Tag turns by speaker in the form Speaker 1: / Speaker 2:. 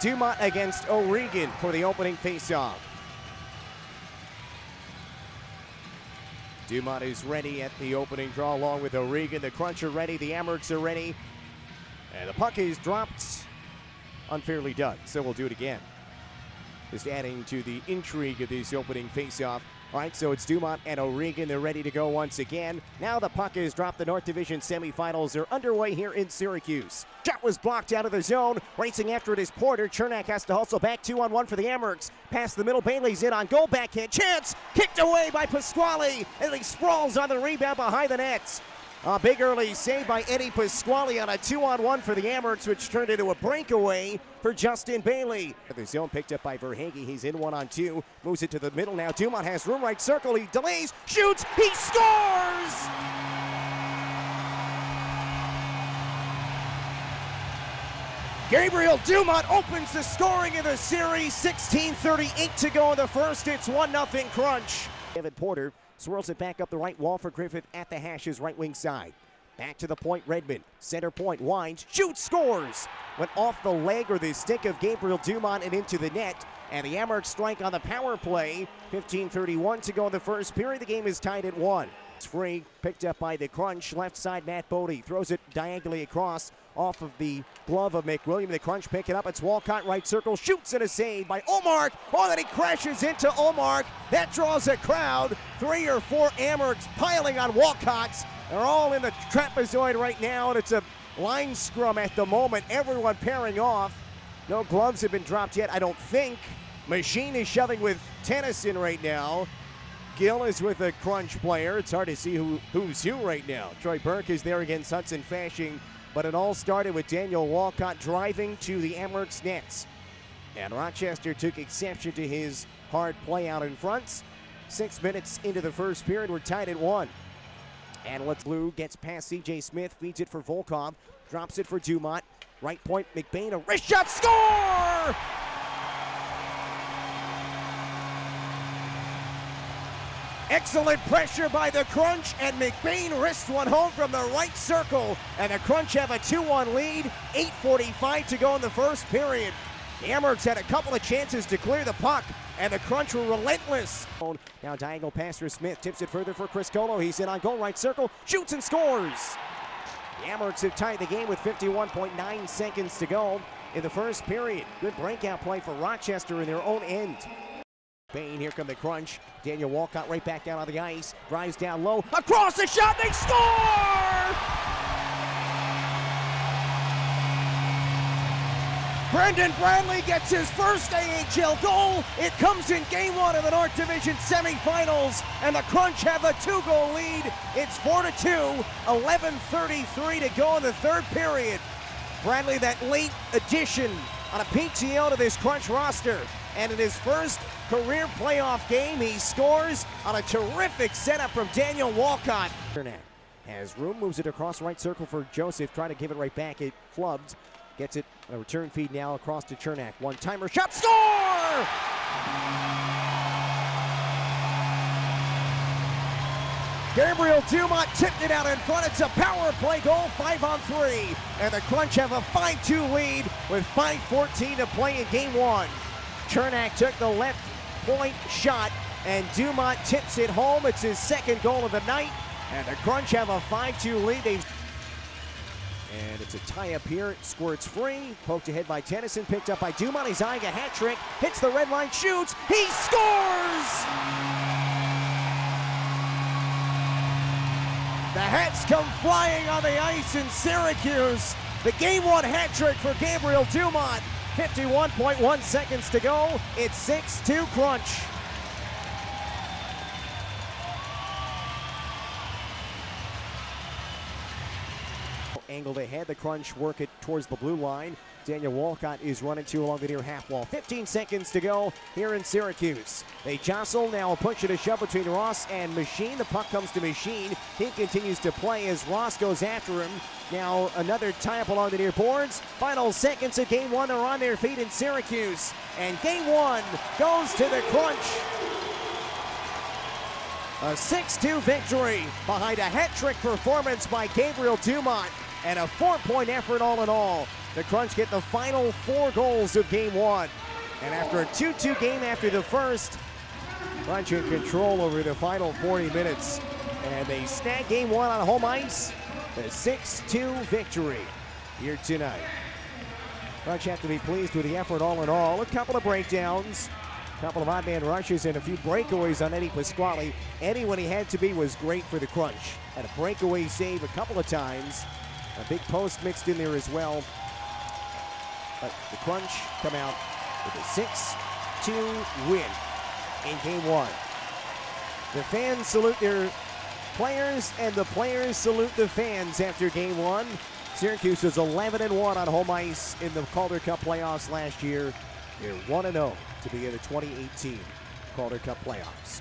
Speaker 1: Dumont against O'Regan for the opening faceoff. Dumont is ready at the opening draw along with O'Regan. The Crunch are ready, the Amerks are ready. And the puck is dropped, unfairly done, so we'll do it again. Just adding to the intrigue of this opening faceoff. All right, so it's Dumont and O'Regan. They're ready to go once again. Now the puck is dropped. The North Division semifinals are underway here in Syracuse. Shot was blocked out of the zone. Racing after it is Porter. Chernak has to hustle back 2-on-1 for the Amerks. Past the middle, Bailey's in on goal. Backhand chance. Kicked away by Pasquale. And he sprawls on the rebound behind the nets. A big early save by Eddie Pasquale on a 2-on-1 for the Amerks, which turned into a breakaway for Justin Bailey. The zone picked up by Verhage. He's in 1-on-2. Moves it to the middle now. Dumont has room right circle. He delays, shoots, he scores! Gabriel Dumont opens the scoring in the series. 16:38 to go in the first. It's 1-0 Crunch. Evan Porter swirls it back up the right wall for Griffith at the Hash's right wing side. Back to the point, Redmond. Center point, winds, shoots, scores! Went off the leg or the stick of Gabriel Dumont and into the net. And the Amerks strike on the power play. 15:31 to go in the first period. The game is tied at 1. It's free, picked up by the Crunch. Left side, Matt Bodie throws it diagonally across off of the glove of McWilliam. The Crunch pick it up. It's Walcott, right circle, shoots and a save by Omark. Oh, then he crashes into Omark. That draws a crowd. 3 or 4 Amerks piling on Walcott's. They're all in the trapezoid right now, and it's a line scrum at the moment. Everyone pairing off. No gloves have been dropped yet, I don't think. Machine is shoving with Tennyson right now. Gill is with a Crunch player. It's hard to see who's who right now. Troy Burke is there against Hudson Fashing, but it all started with Daniel Walcott driving to the Amerks nets. And Rochester took exception to his hard play out in front. 6 minutes into the first period, we're tied at 1. And Blue gets past C.J. Smith, feeds it for Volkov, drops it for Dumont. Right point, McBain, a wrist shot, score! Excellent pressure by the Crunch, and McBain wrists one home from the right circle. And the Crunch have a 2-1 lead, 8:45 to go in the first period. The Amerks had a couple of chances to clear the puck, and the Crunch were relentless. Now diagonal pass for Smith, tips it further for Chris Colo. He's in on goal, right circle, shoots and scores. The Amerks have tied the game with 51.9 seconds to go in the first period. Good breakout play for Rochester in their own end. Bain, here come the Crunch. Daniel Walcott right back down on the ice, drives down low, across the shot, they score! Brendan Bradley gets his first AHL goal. It comes in game 1 of the North Division semifinals, and the Crunch have a 2-goal lead. It's 4-2, 11:33 to go in the third period. Bradley, that late addition on a PTO to this Crunch roster, and in his first career playoff game, he scores on a terrific setup from Daniel Walcott. Has room, moves it across right circle for Joseph, trying to give it right back. It flubbed. Gets it, a return feed now across to Chernak. One-timer shot, score! Gabriel Dumont tipped it out in front. It's a power play goal, 5-on-3. And the Crunch have a 5-2 lead with 5:14 to play in game 1. Chernak took the left point shot, and Dumont tips it home. It's his second goal of the night, and the Crunch have a 5-2 lead. And it's a tie-up here. It squirts free. Poked ahead by Tennyson. Picked up by Dumont. He's eyeing a hat trick. Hits the red line. Shoots. He scores! The Hats come flying on the ice in Syracuse. The game 1 hat trick for Gabriel Dumont. 51.1 seconds to go. It's 6-2 Crunch. Angled ahead, the Crunch work it towards the blue line. Daniel Walcott is running 2 along the near half wall. 15 seconds to go here in Syracuse. They jostle, now a push and a shove between Ross and Machine. The puck comes to Machine. He continues to play as Ross goes after him. Now another tie-up along the near boards. Final seconds of game 1 are on their feet in Syracuse. And game 1 goes to the Crunch. A 6-2 victory behind a hat-trick performance by Gabriel Dumont and a 4-point effort all in all. The Crunch get the final 4 goals of game 1. And after a 2-2 game after the first, Crunch in control over the final 40 minutes. And they snag game 1 on home ice. The 6-2 victory here tonight. Crunch have to be pleased with the effort all in all. A couple of breakdowns, a couple of odd man rushes, and a few breakaways on Eddie Pasquale. Eddie, when he had to be, was great for the Crunch. Had a breakaway save a couple of times. A big post mixed in there as well. But the Crunch come out with a 6-2 win in game 1. The fans salute their players, and the players salute the fans after game 1. Syracuse was 11-1 on home ice in the Calder Cup playoffs last year. They're 1-0 to be in the 2018 Calder Cup playoffs.